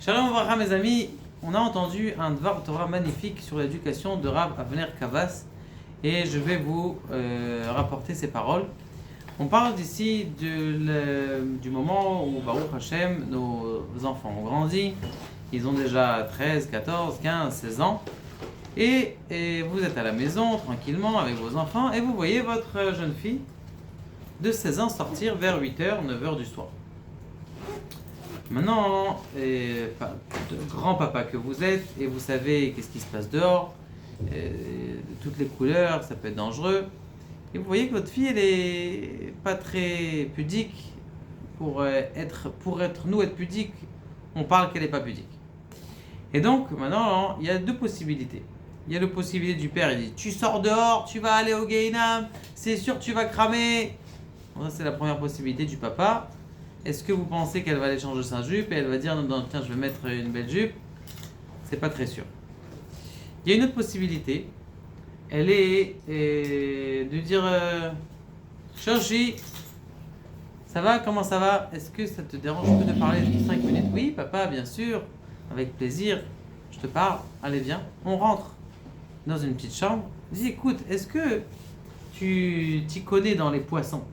Shalom Avracha, mes amis, on a entendu un Dvar Torah magnifique sur l'éducation de Rav Avner Kavas et je vais vous rapporter ces paroles. On parle ici du moment où Baruch Hashem, nos enfants ont grandi, ils ont déjà 13, 14, 15, 16 ans et vous êtes à la maison tranquillement avec vos enfants et vous voyez votre jeune fille de 16 ans sortir vers 8h, 9h du soir. Maintenant, grand papa que vous êtes, et vous savez qu'est-ce qui se passe dehors, toutes les couleurs, ça peut être dangereux. Et vous voyez que votre fille, elle est pas très pudique. Pour être pudique, on parle qu'elle n'est pas pudique. Et donc, maintenant, il y a deux possibilités. Il y a la possibilité du père, il dit, tu sors dehors, tu vas aller au Gehinam, c'est sûr tu vas cramer. Bon, ça, c'est la première possibilité du papa. Est-ce que vous pensez qu'elle va aller changer sa jupe et elle va dire non, tiens, je vais mettre une belle jupe? C'est pas très sûr. Il y a une autre possibilité. Elle est de dire Shoshi, ça va? Comment ça va? Est-ce que ça te dérange un peu de parler 5 minutes? Oui, papa, bien sûr, avec plaisir. Je te parle. Allez, viens. On rentre dans une petite chambre. Dis, écoute, est-ce que tu t'y connais dans les poissons?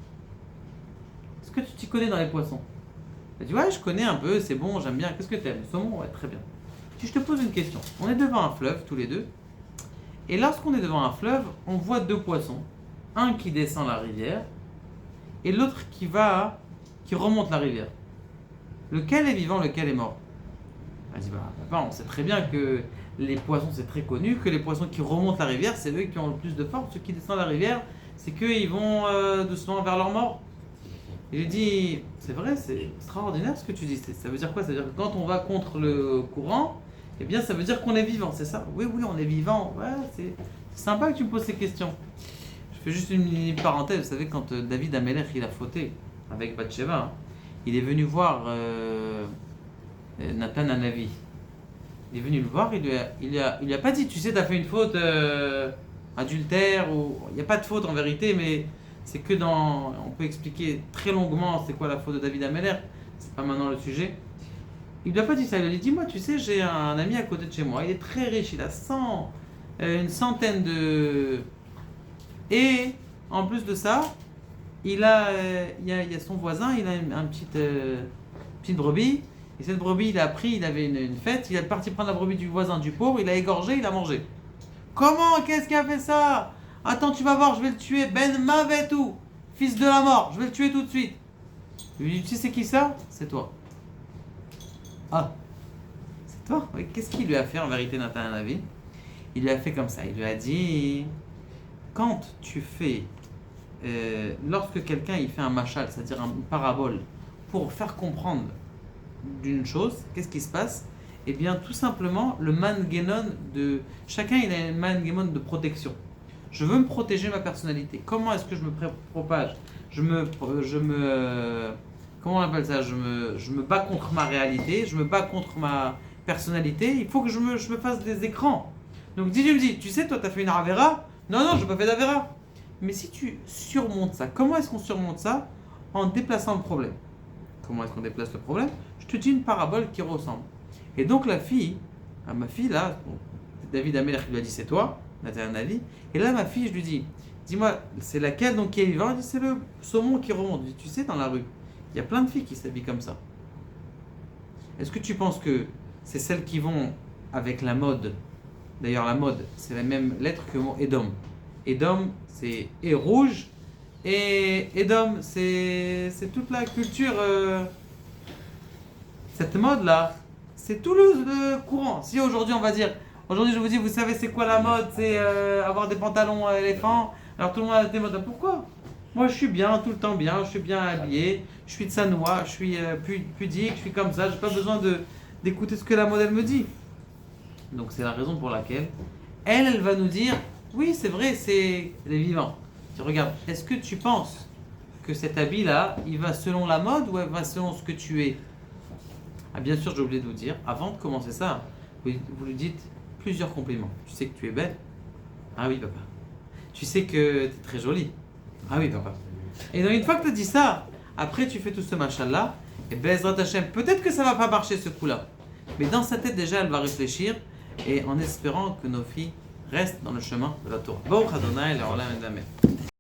Est-ce que tu t'y connais dans les poissons? Elle dit ouais, je connais un peu, c'est bon, j'aime bien. Qu'est-ce que t'aimes? Le saumon? Ouais, très bien. Si je te pose une question, on est devant un fleuve tous les deux, et lorsqu'on est devant un fleuve, on voit deux poissons, un qui descend la rivière et l'autre qui remonte la rivière. Lequel est vivant, lequel est mort? Elle dit bah papa, on sait très bien que les poissons, c'est très connu, que les poissons qui remontent la rivière, c'est eux qui ont le plus de force. Ceux qui descendent la rivière, c'est qu'ils vont doucement vers leur mort. Il lui dit, c'est vrai, c'est extraordinaire ce que tu dis. Ça veut dire quoi? Ça veut dire que quand on va contre le courant, eh bien ça veut dire qu'on est vivant, c'est ça? Oui, on est vivant. Ouais, c'est sympa que tu me poses ces questions. Je fais juste une parenthèse. Vous savez, quand David Amelech, il a fauté avec Bathsheba, il est venu voir Nathan Hanavi. Il est venu le voir, il lui a pas dit, tu sais, tu as fait une faute adultère, ou il n'y a pas de faute en vérité, mais c'est que on peut expliquer très longuement c'est quoi la faute de David Amelech, c'est pas maintenant le sujet. Il lui a pas dit ça, il lui a dit, moi tu sais, j'ai un ami à côté de chez moi, il est très riche, il a une centaine de... Et en plus de ça, il y a son voisin, il a une petite brebis, et cette brebis il a pris, il avait une fête, il est parti prendre la brebis du voisin du pauvre, il a égorgé, il a mangé. Comment? Qu'est-ce qui a fait ça? Attends, tu vas voir, je vais le tuer. Ben Mavetou, fils de la mort, je vais le tuer tout de suite. Il lui dit, tu sais c'est qui ça? C'est toi. Ah, c'est toi? Oui, qu'est-ce qu'il lui a fait en vérité, Nathan Hanavi? Il lui a fait comme ça, il lui a dit, quand tu fais, lorsque quelqu'un il fait un machal, c'est-à-dire une parabole, pour faire comprendre d'une chose, qu'est-ce qui se passe? Eh bien, tout simplement, le mangenon de... Chacun, il a un mangenon de protection. Je veux me protéger ma personnalité. Comment est-ce que je me propage? Comment on appelle ça? Je me bats contre ma réalité, je me bats contre ma personnalité. Il faut que je me fasse des écrans. Donc, tu me dis, tu sais, toi, tu as fait une avera? Non, je n'ai pas fait d'avera. Mais si tu surmontes ça, comment est-ce qu'on surmonte ça? En déplaçant le problème. Comment est-ce qu'on déplace le problème? Je te dis une parabole qui ressemble. Et donc la fille, ma fille là, David Amelech lui a dit c'est toi, Nathan Hanavi. Et là ma fille, je lui dis, dis-moi, c'est laquelle donc qui est vivant? Elle dit c'est le saumon qui remonte. Je dis, tu sais, dans la rue, il y a plein de filles qui s'habillent comme ça. Est-ce que tu penses que c'est celles qui vont avec la mode? D'ailleurs la mode, c'est la même lettre que le mot Edom. Edom, c'est et rouge, et Edom, c'est toute la culture, cette mode là. C'est tout le courant. Si aujourd'hui on va dire, aujourd'hui je vous dis, vous savez c'est quoi la mode? C'est avoir des pantalons éléphants. Alors tout le monde a des modes. Pourquoi? Moi je suis bien, tout le temps bien, je suis bien habillé, je suis de Sanois, je suis pudique, je suis comme ça, j'ai pas besoin d'écouter ce que la mode elle me dit. Donc c'est la raison pour laquelle elle va nous dire, oui c'est vrai, c'est les vivants. Tu regardes, est-ce que tu penses que cet habit là, il va selon la mode ou il va selon ce que tu es? Ah, bien sûr, j'ai oublié de vous dire, avant de commencer ça, vous lui dites plusieurs compliments. Tu sais que tu es belle? Ah oui, papa. Tu sais que tu es très jolie? Ah oui, papa. Et donc, une fois que tu as dit ça, après tu fais tout ce machin-là, et Bezrat Hashem, peut-être que ça va pas marcher ce coup-là. Mais dans sa tête déjà, elle va réfléchir et en espérant que nos filles restent dans le chemin de la Torah. Baruch Adonai, Le'olam et Amen.